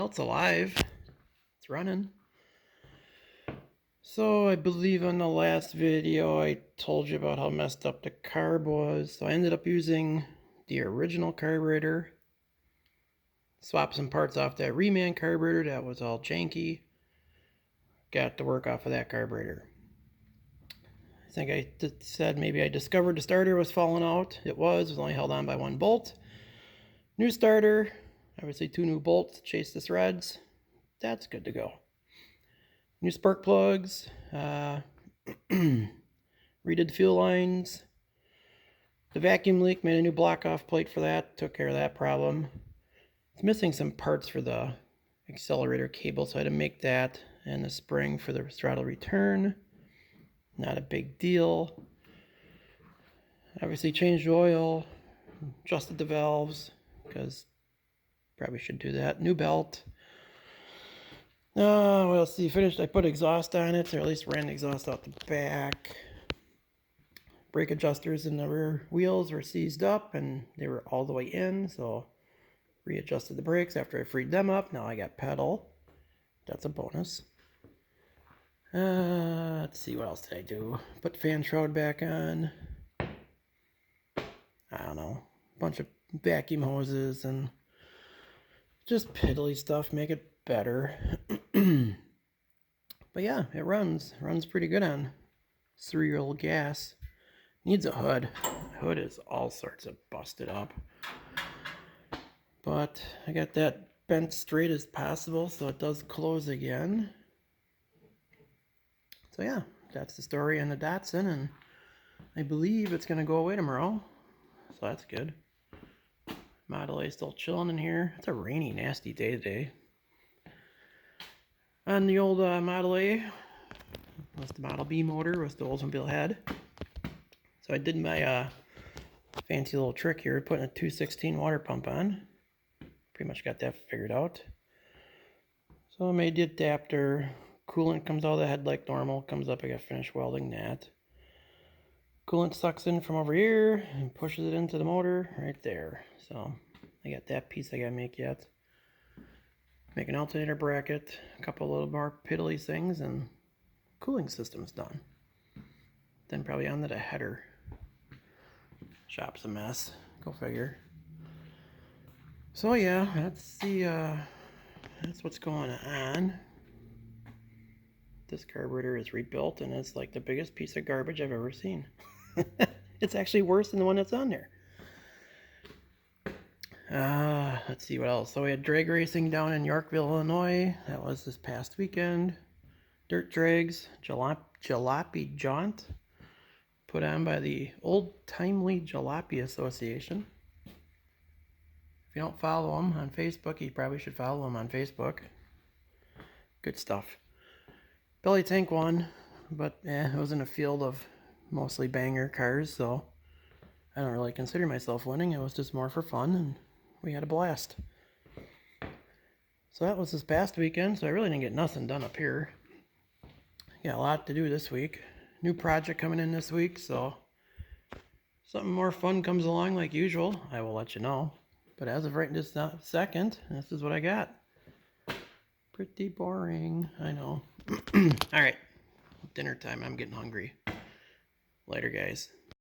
Well, it's alive. It's running. So I believe in the last video I told you about how messed up the carb was. So I ended up using the original carburetor. Swapped some parts off that reman carburetor that was all janky. Got to work off of that carburetor. I think I said maybe I discovered the starter was falling out. It was only held on by one bolt. New starter, obviously 2 new bolts to chase the threads. That's good to go. New spark plugs, redid fuel lines. The vacuum leak, made a new block off plate for that, took care of that problem. It's missing some parts for the accelerator cable, so I had to make that, and the spring for the throttle return. Not a big deal. Obviously changed oil, adjusted the valves, because probably should do that. New belt. What else? See, finished. I put exhaust on it, or at least ran the exhaust out the back. Brake adjusters in the rear wheels were seized up, and they were all the way in, so readjusted the brakes after I freed them up. Now I got pedal. That's a bonus. Let's see, what else did I do? Put fan shroud back on. I don't know. A bunch of vacuum hoses and just piddly stuff. Make it better. But yeah, it runs. Runs pretty good on 3-year-old gas. Needs a hood. Hood is all sorts of busted up. But I got that bent straight as possible, so it does close again. So yeah, that's the story on the Datsun, and I believe it's going to go away tomorrow. So that's good. Model A still chilling in here. It's a rainy, nasty day today. On the old Model A, was the Model B motor, was the Oldsmobile head. So I did my fancy little trick here, putting a 216 water pump on. Pretty much got that figured out. So I made the adapter. Coolant comes out of the head like normal. Comes up, I got finished welding that. Coolant sucks in from over here and pushes it into the motor right there. So I got that piece I gotta make yet. Make an alternator bracket, a couple little more piddly things, and cooling system's done. Then probably onto the header. Shop's a mess. Go figure. So yeah, that's what's going on. This carburetor is rebuilt, and it's like the biggest piece of garbage I've ever seen. It's actually worse than the one that's on there. Let's see what else. So we had drag racing down in Yorkville, Illinois. That was this past weekend. Dirt drags, jalopy jaunt, put on by the Old Timely Jalopy Association. If you don't follow them on Facebook, you probably should follow them on Facebook. Good stuff. Belly tank won, but it was in a field of mostly banger cars, so I don't really consider myself winning. It was just more for fun, and we had a blast. So that was this past weekend, so I really didn't get nothing done up here. Got a lot to do this week. New project coming in this week, so something more fun comes along like usual, I will let you know. But as of right this second, this is what I got. Pretty boring, I know. All right, dinner time. I'm getting hungry. Later, guys.